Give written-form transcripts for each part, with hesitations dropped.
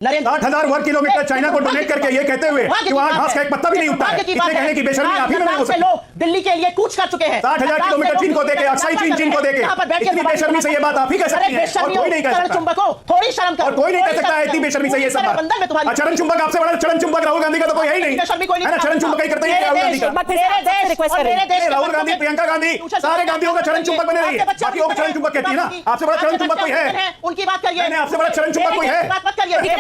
60,000 वर्ग kilometre China को donate करके ये कहते हुए कि वहां घास का एक पत्ता भी नहीं उगता है, इतने कहने की बेशर्मी आप ही में हो सकती है। दिल्ली के लिए कूच कर चुके हैं। 60,000 किलोमीटर चीन को देके, अक्साई चीन को देके, इतनी बेशर्मी से ये बात आप ही कह सकती हैं और कोई नहीं कह सकता। थोड़ी शर्म करो, और कोई नहीं कह सकता है इतनी बेशर्मी से ये सब बात। चरण चुंबक आपसे बड़ा चरण चुंबक राहुल गांधी का तो कोई है ही नहीं है ना। चरण चुंबक ही करते हैं राहुल गांधी का। राहुल गांधी, प्रियंका गांधी, सारे गांधियों का चरण चुंबक बने रही है, बाकी को चरण चुंबक कहती है ना। आपसे बड़ा चरण चुंबक कोई है? उनकी बात करिए। आपसे बड़ा चरण चुंबक कोई है? बात मत करिए।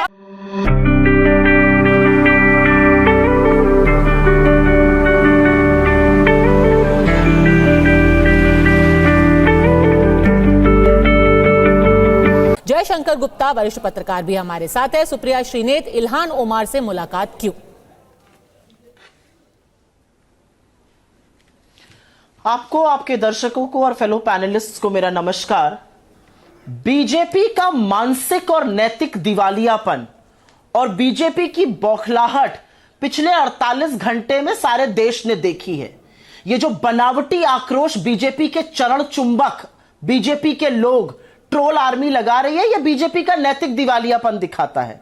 जयशंकर गुप्ता वरिष्ठ पत्रकार भी हमारे साथ है। सुप्रिया श्रीनेत, इल्हान ओमार से मुलाकात क्यों? आपको, आपके दर्शकों को और फेलो पैनलिस्ट्स को मेरा नमस्कार। बीजेपी का मानसिक और नैतिक दिवालियापन और बीजेपी की बौखलाहट पिछले 48 घंटे में सारे देश ने देखी है। ये जो बनावटी आक्रोश बीजेपी के चरण चुंबक, बीजेपी के लोग, ट्रोल आर्मी लगा रही है, यह बीजेपी का नैतिक दिवालियापन दिखाता है।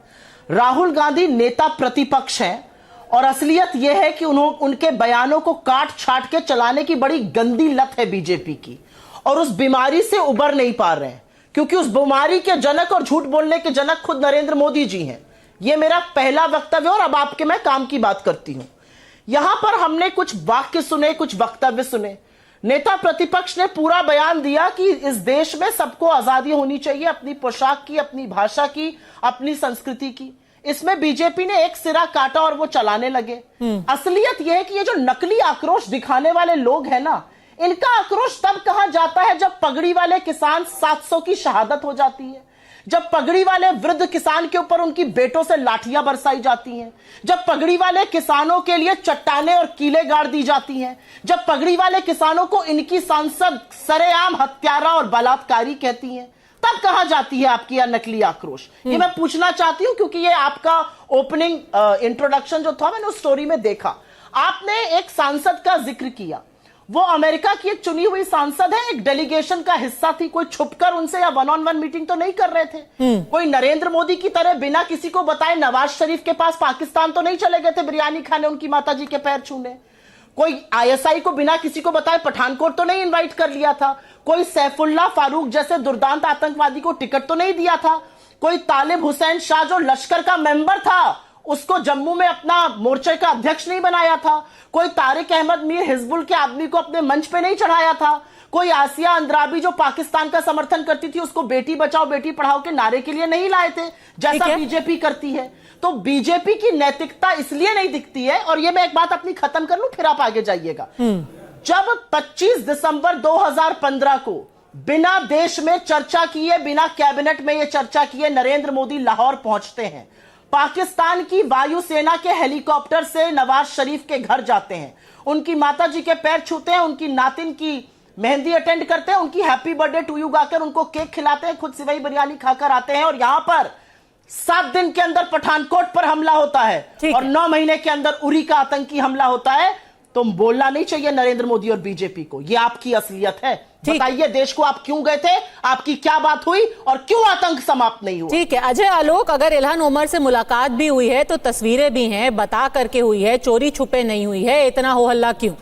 राहुल गांधी नेता प्रतिपक्ष हैं और असलियत यह है कि उनके बयानों को काट छाट के चलाने की बड़ी गंदी लत है बीजेपी की, और उस बीमारी से उबर नहीं पा रहे हैं, क्योंकि उस बीमारी के जनक और झूठ बोलने के जनक खुद नरेंद्र मोदी जी हैं। यह मेरा पहला वक्तव्य और अब आपके मैं काम की बात करती हूं। यहां पर हमने कुछ वाक्य सुने, कुछ वक्तव्य सुने। नेता प्रतिपक्ष ने पूरा बयान दिया कि इस देश में सबको आजादी होनी चाहिए, अपनी पोशाक की, अपनी भाषा की, अपनी संस्कृति की। इसमें बीजेपी ने एक सिरा काटा और वो चलाने लगे। असलियत यह है कि ये जो नकली आक्रोश दिखाने वाले लोग हैं ना, इनका आक्रोश तब कहा जाता है जब पगड़ी वाले किसान 700 की शहादत हो जाती है, जब पगड़ी वाले वृद्ध किसान के ऊपर उनकी बेटों से लाठियां बरसाई जाती हैं, जब पगड़ी वाले किसानों के लिए चट्टाने और कीले गाड़ दी जाती हैं, जब पगड़ी वाले किसानों को इनकी सांसद सरेआम हत्यारा और बलात्कारी कहती हैं, तब कहा जाती है आपकी यह नकली आक्रोश। ये मैं पूछना चाहती हूं क्योंकि ये आपका ओपनिंग इंट्रोडक्शन जो था मैंने उस स्टोरी में देखा। आपने एक सांसद का जिक्र किया, वो अमेरिका की एक चुनी हुई सांसद है, एक डेलीगेशन का हिस्सा थी। कोई छुपकर उनसे या वन ऑन वन मीटिंग तो नहीं कर रहे थे। कोई नरेंद्र मोदी की तरह बिना किसी को बताए नवाज शरीफ के पास पाकिस्तान तो नहीं चले गए थे बिरयानी खाने, उनकी माताजी के पैर छूने। कोई आईएसआई को बिना किसी को बताए पठानकोट तो नहीं इनवाइट कर लिया था। कोई सैफुल्ला फारूक जैसे दुर्दांत आतंकवादी को टिकट तो नहीं दिया था। कोई तालिब हुसैन शाह जो लश्कर का मेंबर था, उसको जम्मू में अपना मोर्चे का अध्यक्ष नहीं बनाया था। कोई तारिक अहमद मीर हिजबुल के आदमी को अपने मंच पे नहीं चढ़ाया था। कोई आसिया अंद्राबी जो पाकिस्तान का समर्थन करती थी, उसको बेटी बचाओ बेटी पढ़ाओ के नारे के लिए नहीं लाए थे, जैसा बीजेपी करती है। तो बीजेपी की नैतिकता इसलिए नहीं दिखती है। और ये मैं एक बात अपनी खत्म कर लूं, फिर आप आगे जाइएगा। जब 25 दिसंबर 2015 को बिना देश में चर्चा किए, बिना कैबिनेट में यह चर्चा किए नरेंद्र मोदी लाहौर पहुंचते हैं, पाकिस्तान की वायुसेना के हेलीकॉप्टर से नवाज शरीफ के घर जाते हैं, उनकी माताजी के पैर छूते हैं, उनकी नातिन की मेहंदी अटेंड करते हैं, उनकी हैप्पी बर्थडे टू यू गाकर उनको केक खिलाते हैं, खुद सिवई बिरयानी खाकर आते हैं, और यहां पर 7 दिन के अंदर पठानकोट पर हमला होता है और 9 महीने के अंदर उरी का आतंकी हमला होता है। तो बोलना नहीं चाहिए नरेंद्र मोदी और बीजेपी को, यह आपकी असलियत है। बताइए देश को आप क्यों गए थे, आपकी क्या बात हुई और क्यों आतंक समाप्त नहीं हुआ? ठीक है अजय आलोक, अगर इल्हान ओमर से मुलाकात भी हुई है तो तस्वीरें भी हैं, बता करके हुई है, चोरी छुपे नहीं हुई है, इतना हो हल्ला क्यों?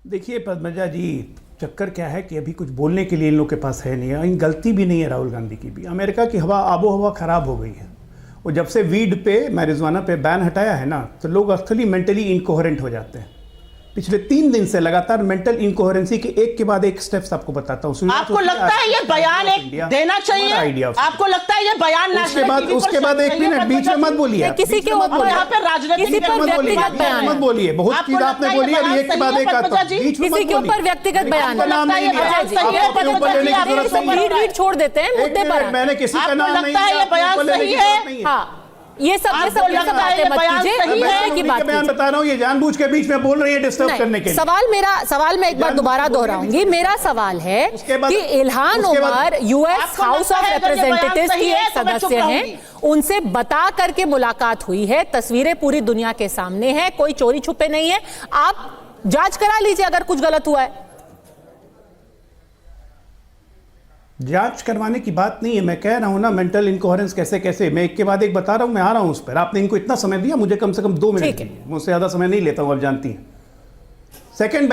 देखिए पद्मजा जी, चक्कर क्या है कि अभी कुछ बोलने के लिए इन लोग के पास है नहीं। इन गलती भी नहीं है राहुल गांधी की भी। अमेरिका की हवा, आबो हवा खराब हो गई है। वो जब से वीड पे, मैरिजुआना पे बैन हटाया है ना, तो लोग एक्चुअली मेंटली इनकोहेरेंट हो जाते हैं। पिछले 3 दिन से लगातार मेंटल इनकोहेरेंसी के एक के बाद एक स्टेप्स आपको बताता हूं। आपको लगता है ये बयान एक देना चाहिए? आपको लगता है ये बयान उसके बाद 1 मिनट बीच में मत बोलिए, किसी के ऊपर यहाँ पे राजनीतिक मत बोलिए। बहुत चीज आपने बोली, अभी एक के बाद एक आता है, किसी के ऊपर व्यक्तिगत बयान छोड़ देते हैं मुद्दे पर। मैंने किसी का नाम नहीं लिया। ये सब लगता है बयान सही है कि बात बयान बता रहा हूं, ये जानबूझ के बीच में बोल रही है डिस्टर्ब करने के लिए। सवाल मैं एक बार दोबारा दोहराऊंगी। मेरा सवाल है कि Ilhan Omar US house of representatives की एक सदस्य हैं, उनसे बता करके मुलाकात हुई है, तस्वीरें पूरी दुनिया के सामने हैं, कोई चोरी छुपे नहीं है। आप जांच करा लीजिए अगर कुछ गलत हुआ है। जांच करवाने की बात नहीं है, मैं कह रहा हूं ना मेंटल इनकोहेरेंस कैसे कैसे, मैं एक के बाद एक बता रहा हूं, मैं आ रहा हूं उस पर। आपने इनको इतना समय दिया, मुझे कम से कम 2 मिनट दिए, मुझसे ज्यादा समय नहीं लेता हूं, आप जानती हैं। सेकंड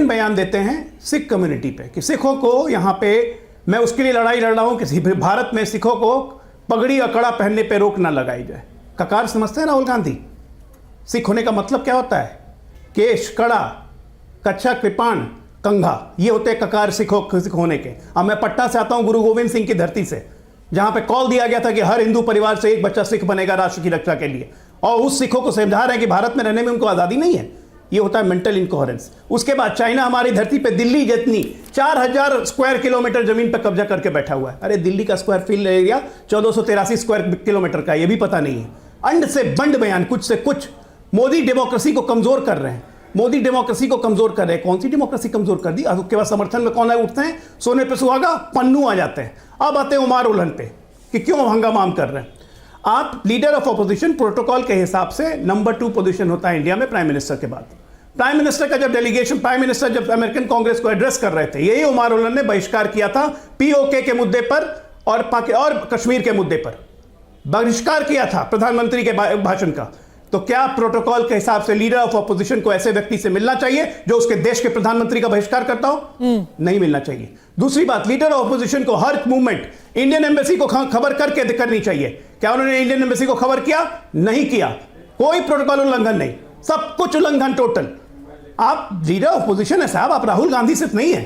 बयान देते हैं सिख कम्युनिटी पे कि सिखों को यहां पे, मैं उसके लिए लड़ाई लड़ रहा हूं कि भारत में सिखों को पगड़ी और कड़ा पहनने पे रोक ना लगाई जाए। ककार समझते हैं राहुल गांधी? सिख होने का मतलब क्या होता है? केश, कड़ा, कच्छा, कृपाण, कंघा, ये होते हैं ककार सिख होने के। अब मैं पटना से आता हूं, गुरु गोविंद सिंह की धरती से, जहां पे कॉल दिया गया था कि हर हिंदू परिवार से एक बच्चा सिख बनेगा राष्ट्र की रक्षा के लिए, और उस सिखों को समझा रहे हैं कि भारत में रहने में उनको आजादी नहीं है। ये होता है मेंटल इनकोहेरेंस। उसके बाद चाइना हमारी धरती पे दिल्ली जितनी 4000 स्क्वायर किलोमीटर जमीन पर कब्जा करके बैठा हुआ है। अरे दिल्ली का square field area 1483 square kilometre का, ये भी पता नहीं है। अंड से बंड बयान, कुछ से कुछ। मोदी डेमोक्रेसी को कमजोर कर रहे हैं, मोदी डेमोक्रेसी को कमजोर कर रहे हैं। कौन सी डेमोक्रेसी कमजोर कर दी? उसके बाद समर्थन में कौन है? उठते हैं, सोने पे सुहागा, पन्नू आ जाते हैं। अब आते हैं उमर उल्हन पे कि क्यों हंगामा कर रहे हैं। आप लीडर ऑफ अपोजिशन, प्रोटोकॉल के हिसाब से नंबर 2 पोजीशन होता है इंडिया में प्राइम मिनिस्टर के बाद। प्राइम मिनिस्टर का जब डेलीगेशन, प्राइम मिनिस्टर जब अमेरिकन कांग्रेस को एड्रेस कर रहे थे, यही उमर उल्हन ने बहिष्कार किया था पीओके के मुद्दे पर और कश्मीर के मुद्दे पर बहिष्कार किया था प्रधानमंत्री के भाषण का। तो क्या प्रोटोकॉल के हिसाब से लीडर ऑफ अपोजिशन को ऐसे व्यक्ति से मिलना चाहिए जो उसके देश के प्रधानमंत्री का बहिष्कार करता हो? नहीं मिलना चाहिए। दूसरी बात, लीडर ऑफ अपोजिशन को हर मूवमेंट इंडियन एम्बेसी को खबर करके करनी चाहिए। क्या उन्होंने इंडियन एम्बेसी को खबर किया? नहीं किया। कोई प्रोटोकॉल उल्लंघन नहीं, सब कुछ उल्लंघन टोटल। आप लीडर ऑफ अपोजिशन है साहब, आप राहुल गांधी सिर्फ नहीं है।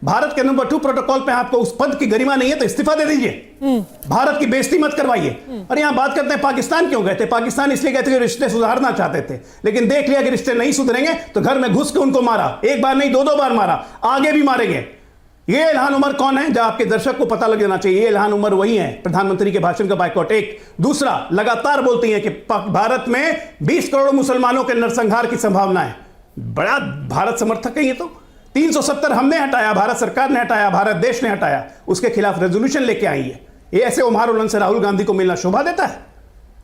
भारत के नंबर 2 प्रोटोकॉल पे आपको उस पद की गरिमा नहीं है तो इस्तीफा दे दीजिए, भारत की बेइज्जती मत करवाइए। और यहां बात करते हैं पाकिस्तान क्यों गए थे? पाकिस्तान इसलिए गए थे कि रिश्ते सुधारना चाहते थे, लेकिन देख लिया कि रिश्ते नहीं सुधरेंगे तो घर में घुस के उनको मारा। एक बार नहीं, 2 बार मारा, आगे भी मारेंगे। ये इल्हान उमर कौन है? जो आपके दर्शक को पता लग जाना चाहिए, ये इल्हान उमर वही है प्रधानमंत्री के भाषण का बाइकआउट। एक दूसरा, लगातार बोलती है कि भारत में 20 करोड़ मुसलमानों के नरसंहार की संभावना है। बड़ा भारत समर्थक है ये तो। 370 हमने हटाया, भारत सरकार ने हटाया, भारत देश ने हटाया, उसके खिलाफ रेजोल्यूशन लेके आई है। ये ऐसे उमर उल्हन से राहुल गांधी को मिलना शोभा देता है?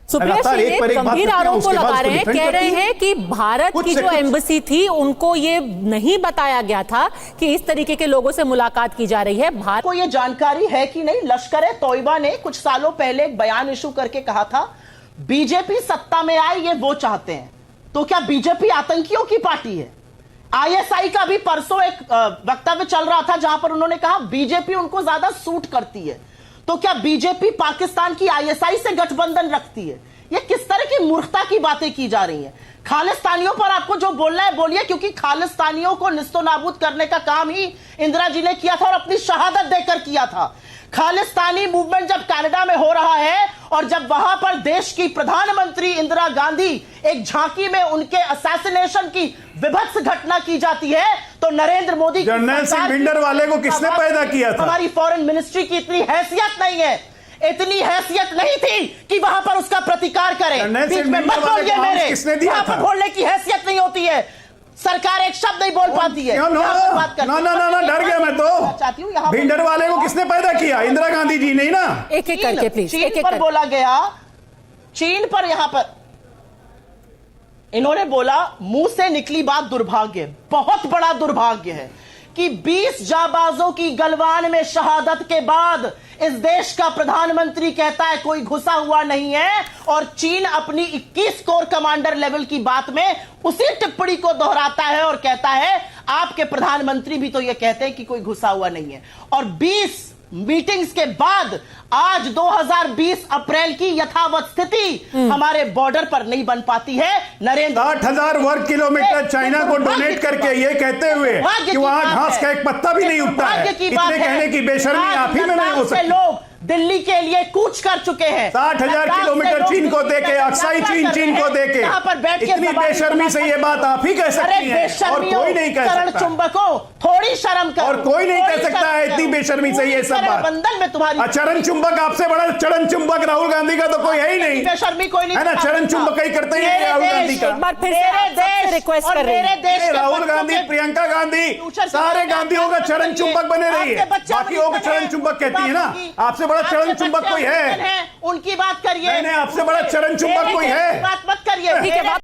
सुप्रिया श्री गंभीर आरोप लगा रहे हैं, कह रहे हैं कि भारत की जो एम्बेसी थी उनको ये नहीं बताया गया था कि इस तरीके के लोगों से मुलाकात की जा रही है। भारत को ये जानकारी है कि नहीं? लश्कर-ए-तौयबा ने कुछ सालों पहले एक बयान इशू करके कहा था बीजेपी सत्ता में आए, ये वो चाहते हैं। तो क्या बीजेपी आतंकियों की पार्टी है? आईएसआई का भी परसों एक वक्तव्य चल रहा था जहां पर उन्होंने कहा बीजेपी उनको ज्यादा सूट करती है। तो क्या बीजेपी पाकिस्तान की आईएसआई से गठबंधन रखती है? ये किस तरह की मूर्खता की बातें की जा रही हैं? खालिस्तानियों पर आपको जो बोलना है बोलिए, क्योंकि खालिस्तानियों को निस्तो नाबूद करने का काम ही इंदिरा जी ने किया था और अपनी शहादत देकर किया था। खालिस्तानी मूवमेंट जब कनाडा में हो रहा है और जब वहां पर देश की प्रधानमंत्री इंदिरा गांधी एक झांकी में उनके असैसिनेशन की विभत्स घटना की जाती है, तो नरेंद्र मोदी जर्नल सिंह भिंडर वाले को किसने पैदा किया था? हमारी फॉरेन मिनिस्ट्री की इतनी हैसियत नहीं है, इतनी हैसियत नहीं थी कि वहां पर उसका प्रतिकार करें। बीच में मत बोलिए मेरे, वहां पर बोलने की हैसियत नहीं होती है। सरकार एक शब्द नहीं बोल पाती है। ना, डर गया मैं तो। चाहती हूँ यहाँ भिंडर वाले को किसने पैदा किया? इंदिरा गांधी जी नहीं ना। एक एक करके प्लीज। चीन पर बोला गया, चीन पर यहां पर इन्होंने बोला, मुंह से निकली बात दुर्भाग्य, बहुत बड़ा दुर्भाग्य है कि 20 जाबाजों की गलवान में शहादत के बाद इस देश का प्रधानमंत्री कहता है कोई घुसा हुआ नहीं है, और चीन अपनी 21 कोर कमांडर लेवल की बात में उसी टिप्पणी को दोहराता है और कहता है आपके प्रधानमंत्री भी तो यह कहते हैं कि कोई घुसा हुआ नहीं है। और 20 मीटिंग्स के बाद आज 2020 अप्रैल की यथावत स्थिति हमारे बॉर्डर पर नहीं बन पाती है। नरेंद्र 60,000 वर्ग किलोमीटर चाइना को डोनेट करके ये कहते हुए कि वहां घास का एक पत्ता भी नहीं उगता है, इतने कहने की बेशर्मी आप ही में नहीं हो सकती। लोग दिल्ली के लिए कूच कर चुके हैं। 60,000 किलोमीटर चीन को देके, अक्साई चीन को देके, इतनी बेशर्मी से ये बात आप ही कह सकती हैं और कोई नहीं कह सकता। चुंबकों, थोड़ी शर्म करो। और कोई नहीं कह सकता है इतनी बेशर्मी से ये सब बात। बंधन में तुम्हारी चरण चुंबक, आपसे बड़ा चरण चुंबक राहुल गांधी का तो कोई है ही नहीं। बेशर्मी कोई नहीं है ना, चरण चुंबक ही करते हैं राहुल गांधी का। एक बार फिर से रिक्वेस्ट कर रहे हैं, राहुल गांधी, प्रियंका गांधी, सारे गांधियों का चरण चुंबक बने रही है। बाकियों को चरण चुंबक कहती है ना, आपसे बड़ा चरण चुंबक कोई है? उनकी बात करिए। आपसे बड़ा चरण चुंबक कोई है? बात मत करिए। ठीक है।